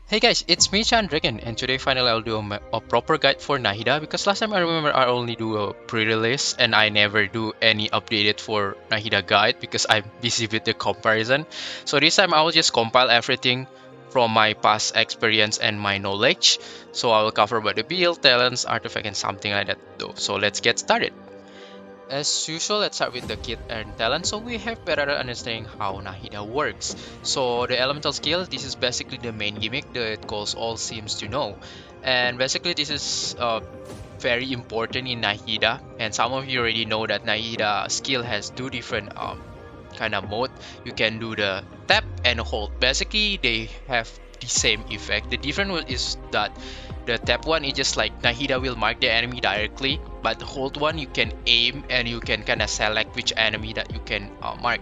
Hey guys, it's me Chandragan, and today finally I'll do a proper guide for Nahida because last time I remember I only do a pre-release and I never do any updated for Nahida guide because I'm busy with the comparison. So this time I will just compile everything from my past experience and my knowledge. So I will cover about the build, talents, artifact, and something like that though. So let's get started. As usual, let's start with the kit and talent so we have better understanding how Nahida works. So the elemental skill, this is basically the main gimmick that calls all seems to know. And basically this is very important in Nahida, and some of you already know that Nahida skill has two different kind of mode. You can do the tap and hold. Basically they have the same effect. The difference is that the tap one is just like Nahida will mark the enemy directly, but the hold one you can aim and you can kind of select which enemy that you can mark.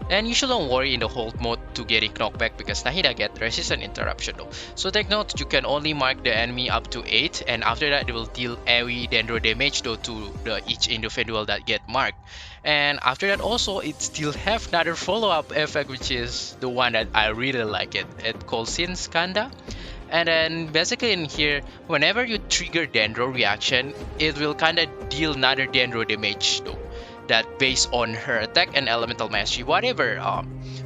And you shouldn't worry in the hold mode to getting knockback because Nahida get resistant interruption though. So take note, you can only mark the enemy up to 8, and after that they will deal AoE dendro damage though to each individual that get marked. And after that also it still have another follow-up effect, which is the one that I really like it called Sin Skanda. And then basically in here, whenever you trigger Dendro reaction, it will kind of deal another Dendro damage though. That based on her attack and elemental mastery, whatever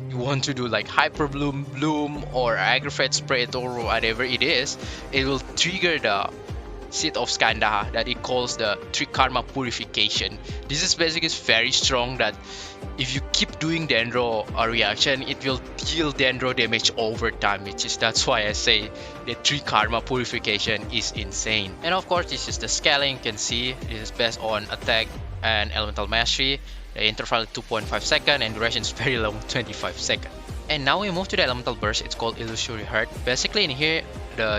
you want to do, like Hyper Bloom or Aggravate Spread or whatever it is, it will trigger the Seed of Skanda that it calls the Trikarma Purification. This is basically very strong that if you keep doing Dendro reaction, it will deal Dendro damage over time, which is that's why I say the Trikarma Purification is insane. And of course, this is the scaling. You can see this is based on attack and elemental mastery. The interval is 2.5 seconds and duration is very long, 25 seconds. And now we move to the elemental burst. It's called Illusory Heart. Basically in here,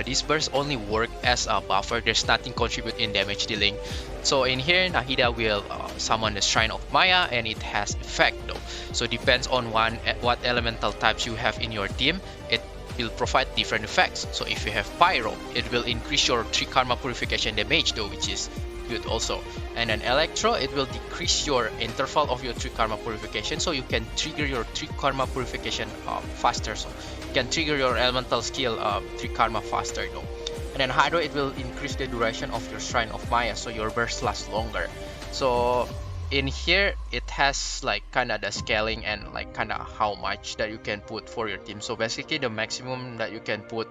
these bursts only work as a buffer. There's nothing contribute in damage dealing. So in here, Nahida will summon the Shrine of Maya, and it has effect though. So depends on what elemental types you have in your team, it will provide different effects. So if you have Pyro, it will increase your Trikarma Purification damage though, which is good also. And then Electro, it will decrease your interval of your Trikarma Purification, so you can trigger your Trikarma Purification faster. So you can trigger your elemental skill Trikarma faster though. And then Hydro, it will increase the duration of your Shrine of Maya, so your burst lasts longer. So in here it has like kind of the scaling and like kind of how much that you can put for your team. So basically the maximum that you can put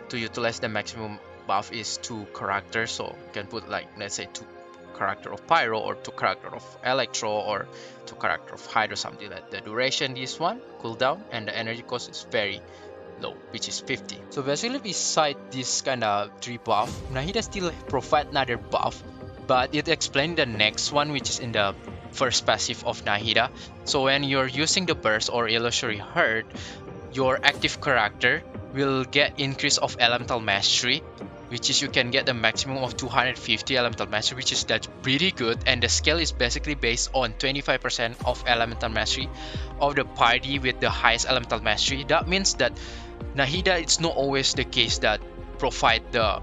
to utilize the maximum buff is 2 characters. So you can put like, let's say 2 character of Pyro or 2 character of Electro or 2 character of Hydro, something like that. The duration this one cooldown and the energy cost is very low, which is 50. So basically beside this kind of 3 buff, Nahida still provide another buff, but it explains the next one, which is in the first passive of Nahida. So when you're using the burst or illusory heart, your active character will get increase of elemental mastery, which is you can get the maximum of 250 elemental mastery, which is that's pretty good. And the scale is basically based on 25% of elemental mastery of the party with the highest elemental mastery. That means that Nahida, it's not always the case that provide the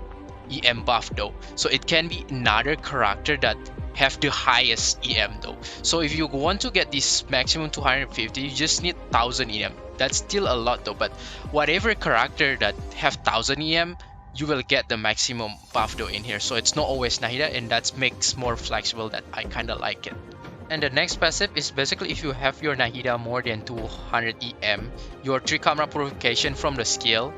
EM buff though. So it can be another character that have the highest EM though. So if you want to get this maximum 250, you just need 1000 EM. That's still a lot though, but whatever character that have 1000 EM, you will get the maximum buff though in here. So it's not always Nahida, and that makes more flexible, that I kind of like it. And the next passive is basically if you have your Nahida more than 200 EM, your Trikamra Purification from the skill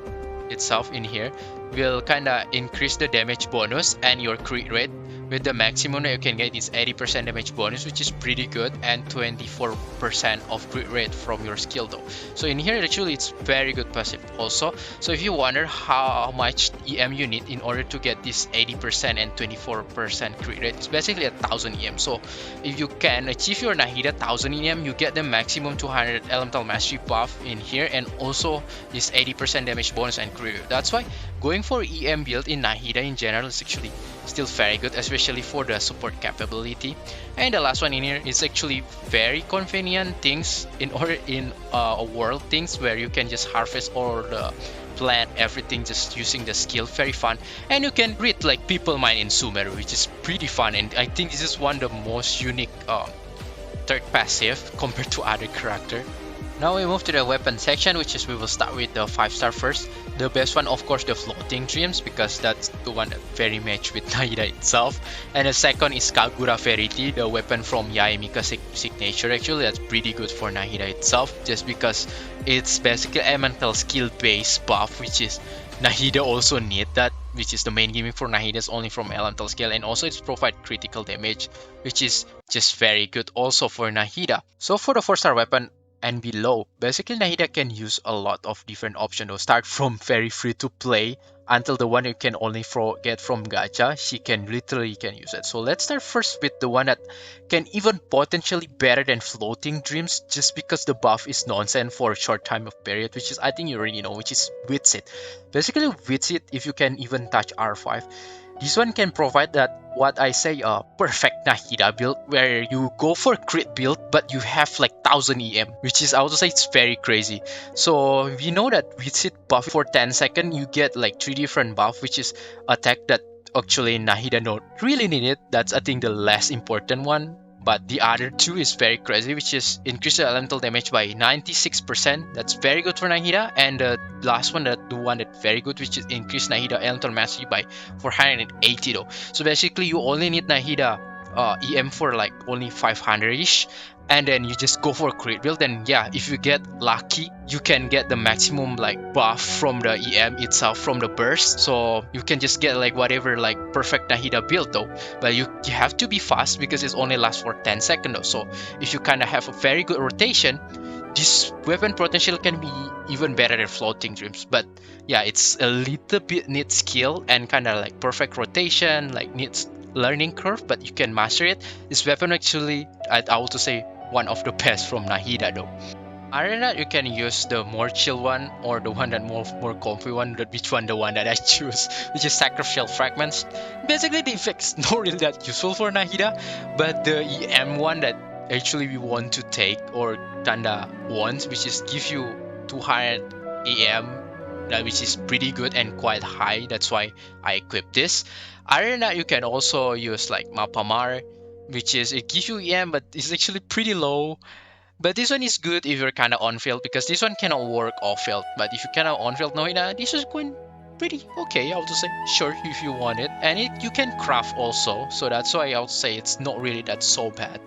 itself in here will kind of increase the damage bonus and your crit rate. With the maximum that you can get is 80% damage bonus, which is pretty good, and 24% of crit rate from your skill though. So in here actually it's very good passive also. So if you wonder how much EM you need in order to get this 80% and 24% crit rate, it's basically 1000 EM. So if you can achieve your Nahida 1000 EM, you get the maximum 200 elemental mastery buff in here, and also this 80% damage bonus and crit rate. That's why going for EM build in Nahida in general is actually still very good, especially for the support capability. And the last one in here is actually very convenient things in a world things where you can just harvest all the plant everything just using the skill. Very fun, and you can read like people mine in Sumeru, which is pretty fun. And I think this is one of the most unique third passive compared to other character. Now we move to the weapon section, which is we will start with the 5-star first. The best one, of course, the floating dreams, because that's the one that very match with Nahida itself. And the second is Kagura Verity, the weapon from Yaemika's signature. Actually, that's pretty good for Nahida itself, just because it's basically elemental skill based buff, which is Nahida also need that, which is the main gimmick for Nahida is only from elemental skill, and also it's provide critical damage, which is just very good also for Nahida. So for the 4-star weapon and below, basically Nahida can use a lot of different options. Though. Start from very free to play until the one you can only get from gacha. She can literally can use it. So let's start first with the one that can even potentially better than floating dreams, just because the buff is nonsense for a short time of period, which is I think you already know, which is Witsit. Basically Witsit, if you can even touch R5, this one can provide that what I say a perfect Nahida build, where you go for crit build but you have like 1000 EM, which is I would say it's very crazy. So we know that with it buff for 10 seconds you get like 3 different buff, which is attack that actually Nahida don't really need it. That's I think the less important one. But the other two is very crazy, which is increase the elemental damage by 96%. That's very good for Nahida. And the last one, the one that's very good, which is increase Nahida elemental mastery by 480 though. So basically, you only need Nahida EM for like only 500-ish, and then you just go for a crit build. And yeah, if you get lucky, you can get the maximum like buff from the EM itself from the burst. So you can just get like whatever like perfect Nahida build though. But you have to be fast because it only lasts for 10 seconds though. So if you kind of have a very good rotation, this weapon potential can be even better than floating dreams. But yeah, it's a little bit needs skill and kind of like perfect rotation, like needs learning curve, but you can master it. This weapon actually, I would say, one of the best from Nahida though. Other than that, you can use the more chill one or the one that more comfy one. Which one? The one that I choose, which is sacrificial fragments. Basically, the effect's not really that useful for Nahida, but the EM one that actually we want to take or Tanda wants, which is give you 200 EM, that which is pretty good and quite high. That's why I equipped this. Other than that, you can also use like Mapamar, which is it gives you EM, but it's actually pretty low. But this one is good if you're kind of on field, because this one cannot work off field. But if you cannot on field, no, this is going pretty okay. I would say sure if you want it, and you can craft also. So that's why I would say it's not really that so bad.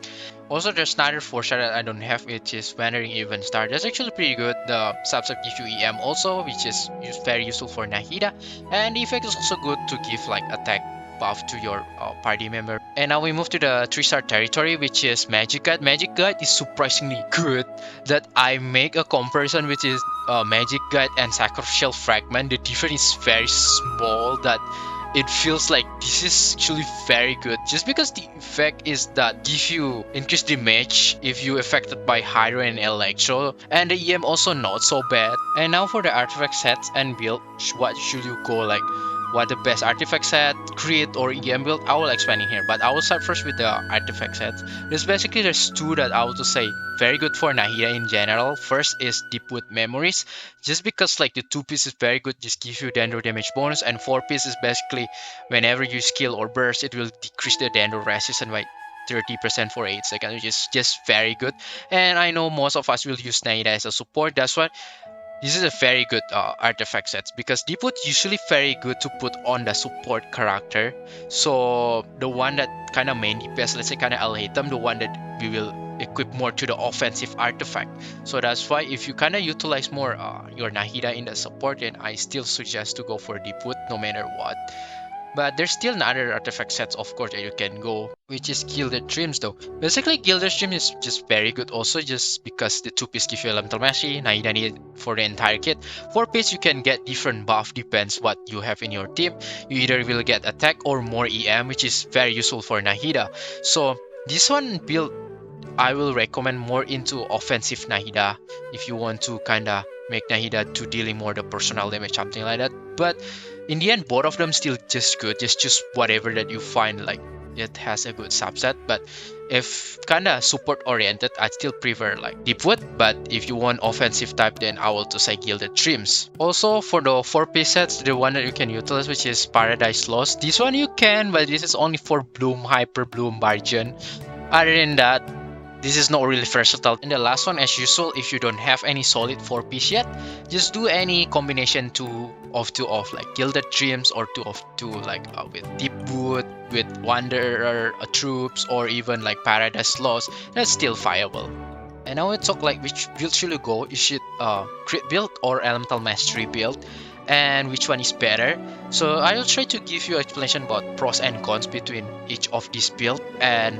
Also, there's another 4-star that I don't have, which is Wandering Even Star. That's actually pretty good. The subset gives you EM also, which is very useful for Nahida, and the effect is also good to give like attack buff to your party member. And now we move to the 3-star territory, which is Magic Guide. Magic Guide is surprisingly good. That I make a comparison, which is Magic Guide and Sacrificial Fragment. The difference is very small, that it feels like this is actually very good, just because the effect is that give you increased damage if you affected by Hydro and Electro, and the EM also not so bad. And now for the artifact sets and build, what should you go like? What the best artifact set, crit or EM build, I will explain in here. But I will start first with the artifact sets. There's two that I would say very good for Nahida in general. First is Deepwood Memories, just because like the 2-piece is very good, just gives you Dendro damage bonus, and 4-piece is basically whenever you skill or burst, it will decrease the Dendro resistance by 30% for 8 seconds, which is just very good. And I know most of us will use Nahida as a support. That's why this is a very good artifact set, because Deepwood usually very good to put on the support character. So the one that kind of main DPS, let's say kind of Alhaitham, the one that we will equip more to the offensive artifact. So that's why if you kind of utilize more your Nahida in the support, then I still suggest to go for Deepwood no matter what. But there's still another artifact sets, of course, that you can go, which is Gilded Dreams though. Basically, Gilded Dreams is just very good also, just because the 2-piece give you elemental mastery, Nahida need it for the entire kit. 4-piece you can get different buff, depends what you have in your team. You either will get attack or more EM, which is very useful for Nahida. So this one build, I will recommend more into offensive Nahida if you want to kinda make Nahida to dealing more the personal damage, something like that. But in the end, both of them still just good. Just choose whatever that you find like it has a good subset. But if kinda support oriented, I still prefer like Deepwood. But if you want offensive type, then I will to say Gilded Dreams. Also for the 4-piece sets, the one that you can utilize, which is Paradise Lost. This one you can, but this is only for Bloom, Hyper Bloom, Bargain. Other than that, this is not really versatile. And the last one, as usual, if you don't have any solid 4 piece yet, just do any combination two of like Gilded Dreams or two of two like with Deepwood, with Wanderer troops, or even like Paradise Lost. That's still viable. And now we talk like which build should you go? You should crit build or elemental mastery build, and which one is better. So I will try to give you an explanation about pros and cons between each of these build and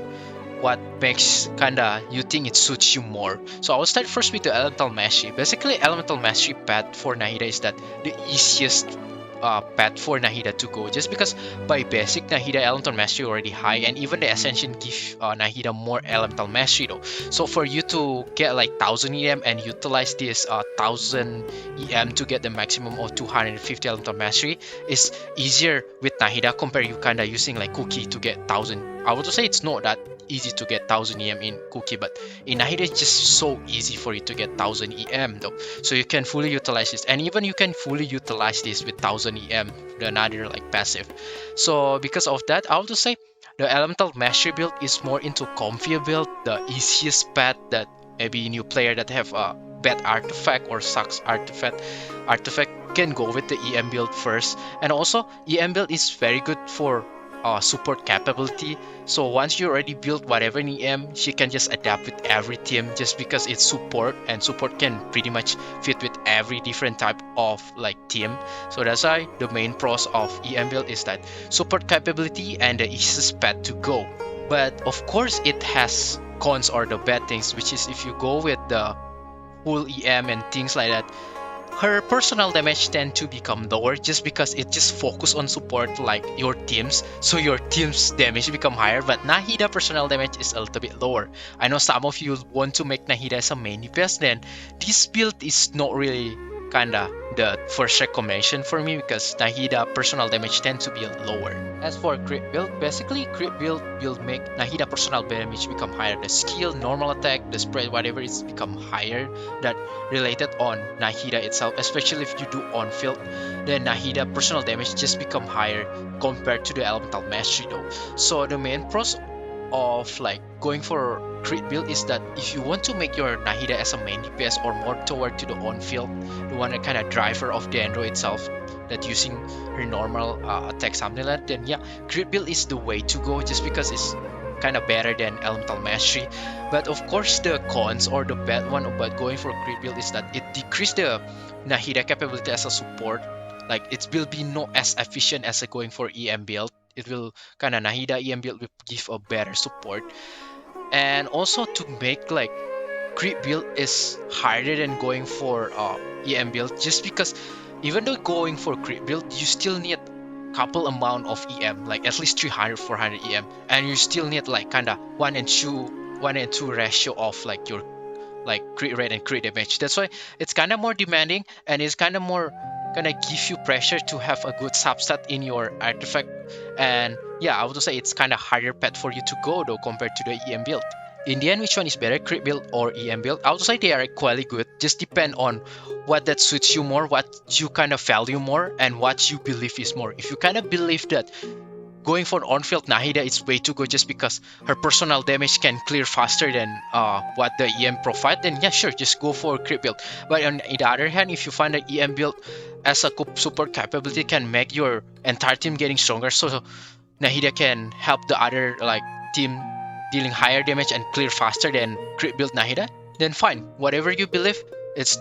what makes kinda you think it suits you more. So I will start first with the elemental mastery. Basically, elemental mastery path for Nahida is that the easiest path for Nahida to go, just because by basic Nahida elemental mastery already high, and even the ascension give Nahida more elemental mastery though. So for you to get like 1000 EM and utilize this 1000 EM to get the maximum of 250 elemental mastery is easier with Nahida compared you kinda using like Cookie to get 1000. I would say it's not that easy to get 1000 EM in Cookie, but in Nahida it's just so easy for you to get 1000 EM though. So you can fully utilize this, and even you can fully utilize this with 1000 EM, another like passive. So because of that, I would say the elemental mastery build is more into comfy build, the easiest path that maybe new player that have a bad artifact or sucks artifact can go with the EM build first. And also EM build is very good for support capability. So once you already built whatever in EM, she can just adapt with every team, just because it's support, and support can pretty much fit with every different type of like team. So that's why the main pros of EM build is that support capability and the easiest path to go. But of course it has cons or the bad things, which is if you go with the full EM and things like that, her personal damage tend to become lower, just because it just focus on support like your teams, so your team's damage become higher, but Nahida personal damage is a little bit lower. I know some of you want to make Nahida as a main DPS, then this build is not really kinda the first recommendation for me, because Nahida personal damage tend to be lower. As for crit build, basically crit build will make Nahida personal damage become higher. The skill, normal attack, the spread, whatever is become higher, that related on Nahida itself, especially if you do on field, then Nahida personal damage just become higher compared to the elemental mastery though. So the main pros of like going for crit build is that if you want to make your Nahida as a main DPS or more toward to the on field, the one that kind of driver of the Andro itself, that using her normal attack something like that, then yeah, crit build is the way to go, just because it's kind of better than elemental mastery. But of course the cons or the bad one about going for crit build is that it decreases the Nahida capability as a support. Like it will be not as efficient as going for EM build. It will kind of Nahida EM build will give a better support. And also to make like crit build is harder than going for EM build, just because even though going for crit build, you still need couple amount of EM, like at least 300 400 EM, and you still need like kinda 1 and 2 ratio of like your like crit rate and crit damage. That's why it's kind of more demanding, and it's kind of more gonna give you pressure to have a good substat in your artifact. And yeah, I would say it's kind of harder path for you to go though compared to the EM build. In the end, which one is better, crit build or EM build? I would say they are equally good, just depend on what that suits you more, what you kind of value more, and what you believe is more. If you kind of believe that going for on-field Nahida is way too good just because her personal damage can clear faster than what the EM provide, then yeah, sure, just go for crit build. But on the other hand, if you find that EM build as a support capability can make your entire team getting stronger, so Nahida can help the other like team dealing higher damage and clear faster than crit build Nahida, then fine, whatever you believe,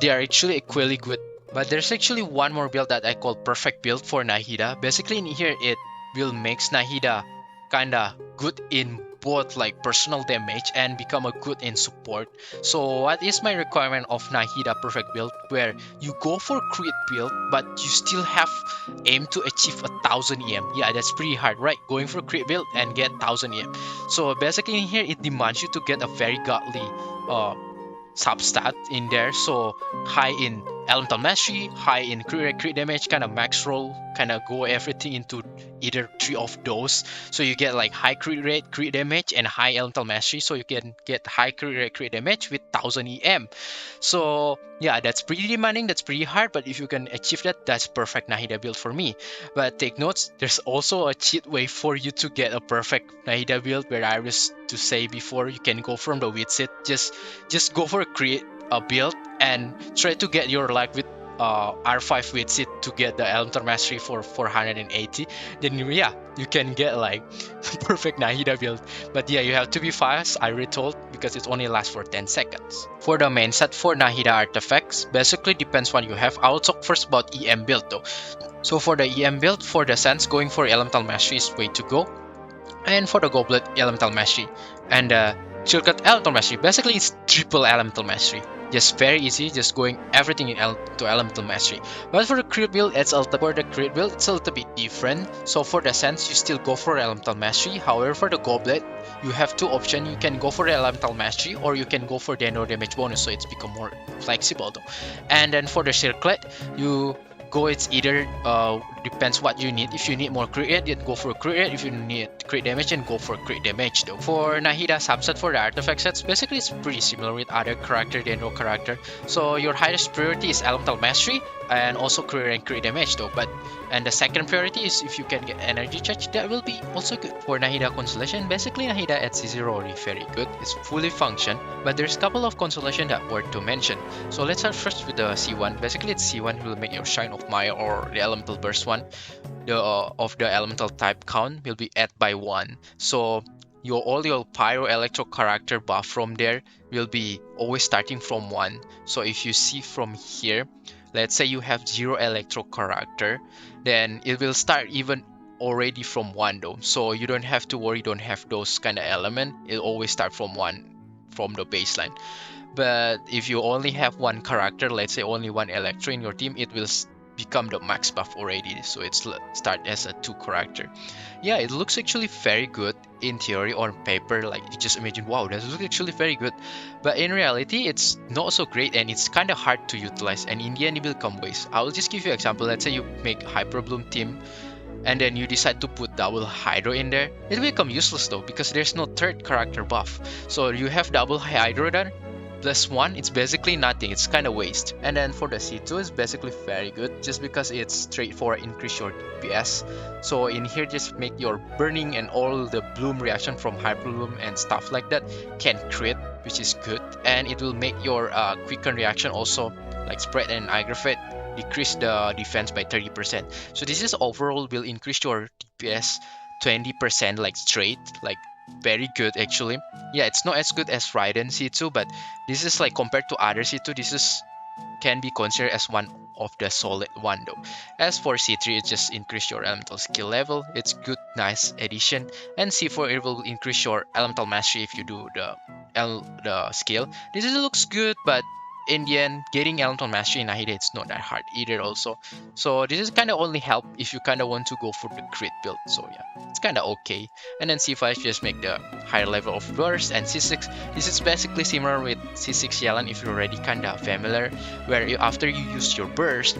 they are actually equally good. But there's actually one more build that I call perfect build for Nahida. Basically in here it will makes Nahida kinda good in both like personal damage and become a good in support. So what is my requirement of Nahida perfect build, where you go for crit build but you still have aim to achieve 1000 EM. Yeah, that's pretty hard, right? Going for crit build and get 1000 EM. So basically in here it demands you to get a very godly substat in there, so high in elemental mastery, high in crit damage, kind of max roll, kind of go everything into either 3 of those. So you get like high crit rate, crit damage, and high elemental mastery. So you can get high crit rate, crit damage with 1000 EM. So yeah, that's pretty demanding, that's pretty hard, but if you can achieve that, that's perfect Nahida build for me. But take notes, there's also a cheat way for you to get a perfect Nahida build, where I was to say before, you can go from the wheat set, just go for a build and try to get your luck with R5 with it to get the Elemental Mastery for 480. Then yeah, you can get like perfect Nahida build. But yeah, you have to be fast, I retold, because it only lasts for 10 seconds. For the main set for Nahida artifacts, basically depends what you have. I'll talk first about EM build though. So for the EM build, for the Sense, going for Elemental Mastery is way to go. And for the Goblet, Elemental Mastery. And Shortcut Elemental Mastery, basically it's triple Elemental Mastery. Just very easy, just going everything to Elemental Mastery. But for the crit build, it's a little bit different. So for the Sense, you still go for Elemental Mastery. However, for the Goblet, you have two options. You can go for the Elemental Mastery, or you can go for the no damage bonus, so it's become more flexible though. And then for the Circlet, you go, it's either depends what you need. If you need more crit rate, then go for crit rate. If you need crit damage, then go for crit damage though. For Nahida subset for the artifact sets, basically it's pretty similar with other character, the Enro character. So your highest priority is Elemental Mastery and also crit rate and crit damage though. And the second priority is if you can get energy charge, that will be also good. For Nahida Constellation, basically Nahida at C0 already very good. It's fully function, but there's a couple of constellation that worth to mention. So let's start first with the C1. Basically it's C1 will make your Shine of Maya or the Elemental Burst one. Of the elemental type count will be added by 1. So all your pyro electro character buff from there will be always starting from 1. So if you see from here, let's say you have 0 electro character, then it will start even already from 1 though. So you don't have to worry, you don't have those kind of element. It'll always start from 1 from the baseline. But if you only have 1 character, let's say only 1 electro in your team, it will become the max buff already, so it's start as a 2 character. Yeah, it looks actually very good in theory or paper. Like you just imagine, wow, that looks actually very good, but in reality it's not so great, and it's kind of hard to utilize, and in the end it will come waste. I will just give you an example. Let's say you make Hyper Bloom team and then you decide to put double Hydro in there. It will become useless though, because there's no third character buff. So you have double Hydro then plus 1, it's basically nothing, it's kind of waste. And then for the C2, it's basically very good, just because it's straightforward, increase your DPS. So in here, just make your burning and all the bloom reaction from Hyper Bloom and stuff like that can crit, which is good. And it will make your quicken reaction also, like spread and aggravate, decrease the defense by 30%. So this is overall will increase your DPS 20%, like straight, like very good actually. Yeah, it's not as good as Raiden C2, but this is like compared to other C2, this is can be considered as one of the solid one though. As for C3, it just increase your elemental skill level. It's good, nice addition. And C4, it will increase your elemental mastery if you do the skill. This looks good, but in the end, getting elemental mastery in Nahida, it's not that hard either also. So this is kind of only help if you kind of want to go for the crit build. So yeah, it's kind of okay. And then C5 just make the higher level of burst. And C6, this is basically similar with C6 Yelan if you're already kind of familiar, where after you use your burst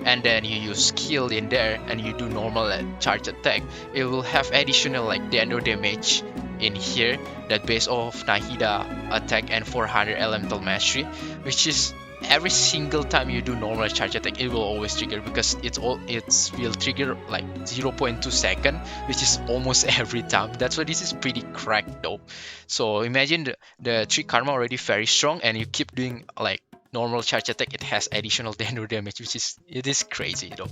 and then you use skill in there and you do normal charge attack, it will have additional like dano damage in here that based off Nahida attack and 400 elemental mastery, which is every single time you do normal charge attack, it will always trigger, because it will trigger like 0.2 second, which is almost every time. That's why this is pretty cracked though. So imagine the 3 karma already very strong, and you keep doing like normal charge attack, it has additional dano damage, which is crazy though.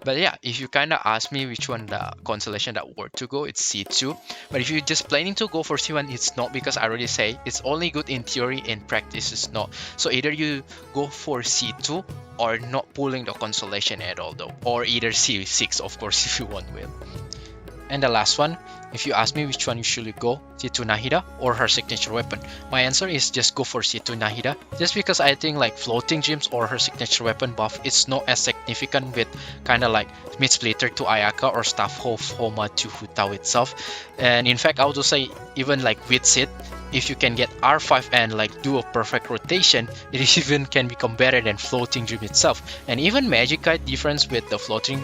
But yeah, if you kind of ask me which one the constellation that worth to go, it's C2. But if you're just planning to go for C1, it's not, because I already say it's only good in theory, in practice it's not. So either you go for C2 or not pulling the constellation at all though, or either C6 of course if you want will. And the last one, if you ask me which one you should go, C2 Nahida or her signature weapon, my answer is just go for C2 Nahida, just because I think like floating gems or her signature weapon buff, it's not as significant with kind of like Mid Splitter to Ayaka or Staff of Homa to Hu Tao itself. And in fact, I would say even like with Sid, if you can get R5 and like do a perfect rotation, it even can become better than floating dream itself. And even magic kite difference with the floating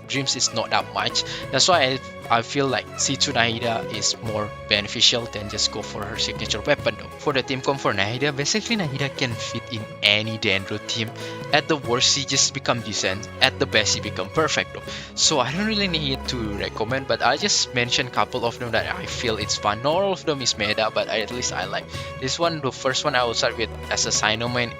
dreams is not that much. That's why I feel like C2 Nahida is more beneficial than just go for her signature weapon though. For the team comp for Nahida, basically Nahida can fit in any Dendro team. At the worst, she just become decent. At the best, she become perfect though. So I don't really need to recommend, but I just mention a couple of them that I feel it's fun. Not all of them is meta, but at least I like. This one, the first one I will start with as a Sino main,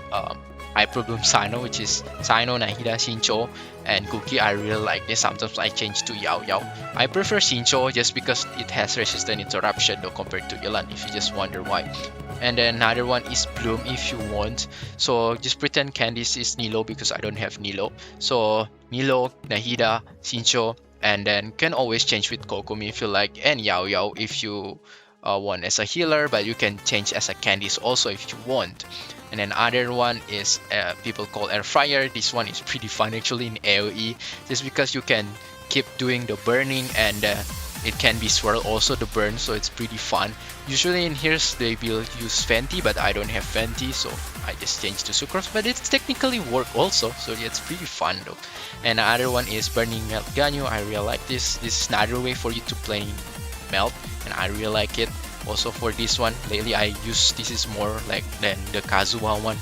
Hyper Bloom Sino, which is Sino, Nahida, Shincho, and Cookie. I really like this. Sometimes I change to Yao Yao. I prefer Shincho just because it has resistant interruption though compared to Yelan, if you just wonder why. And then another one is Bloom if you want. So just pretend Candice is Nilo because I don't have Nilo. So Nilo, Nahida, Shincho, and then can always change with Kokomi if you like, and Yao Yao if you want as a healer, but you can change as a Candice also if you want. And then other one is people call Air Fryer. This one is pretty fun actually in AoE, just because you can keep doing the burning, and it can be swirl also the burn, so it's pretty fun. Usually in here they will use Fenty, but I don't have Fenty, so I just changed to Sucrose, but it's technically work also, so yeah, it's pretty fun though. And the other one is Burning Melt Ganyu. I really like this. This is another way for you to play Melt, and I really like it. Also for this one, lately I use this is more like than the Kazuha one.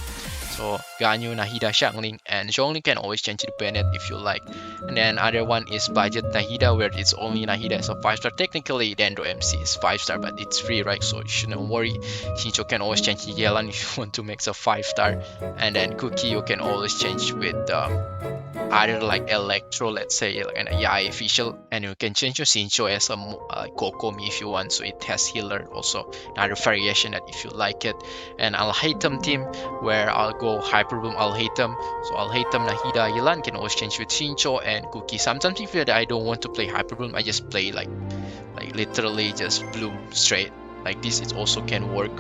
So Ganyu, Nahida, Xiangling, and Zhongli can always change to Bennett if you like. And then other one is Budget Nahida, where it's only Nahida as a 5-star. Technically Dendro MC is 5-star, but it's free, right? So you shouldn't worry. Shincho can always change to Yelan if you want to make a 5-star. And then Cookie you can always change with either like Electro, let's say, like an AI official, and you can change your Shincho as a Kokomi if you want, so it has healer also, another variation that if you like it. And I'll hate them team, where I'll go Hyper Bloom, I'll hate them, so I'll hate them Nahida, Yelan can always change with Shincho and Cookie. Sometimes if I don't want to play Hyper Bloom, I just play like literally just Bloom straight like this, it also can work.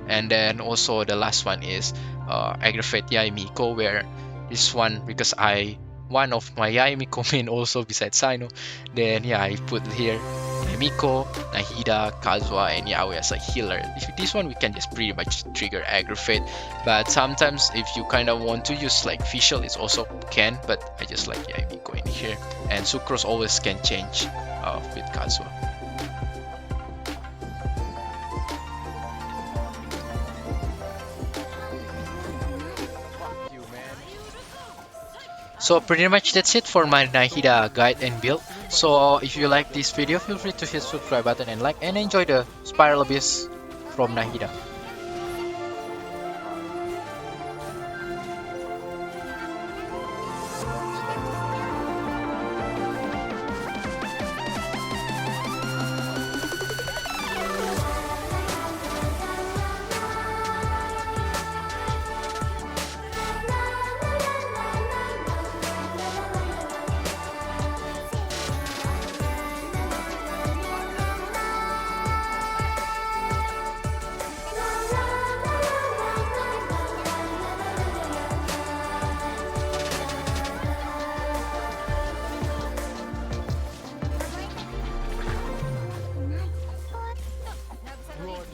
And then also the last one is Aggravate Yai Miko, where this one, because one of my Yaimiko main also besides Sino, then yeah, I put here Miko, Nahida, Kazuha, and Yaoi as a healer. If this one we can just pretty much trigger Aggravate, but sometimes if you kind of want to use like Fischl, it also can, but I just like Yaimiko in here. And Sucrose always can change with Kazuha. So pretty much that's it for my Nahida guide and build. So if you like this video, feel free to hit subscribe button and like, and enjoy the Spiral Abyss from Nahida.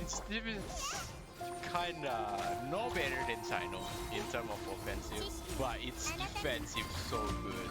Steven's kinda no better than Sino in terms of offensive, but its defensive so good.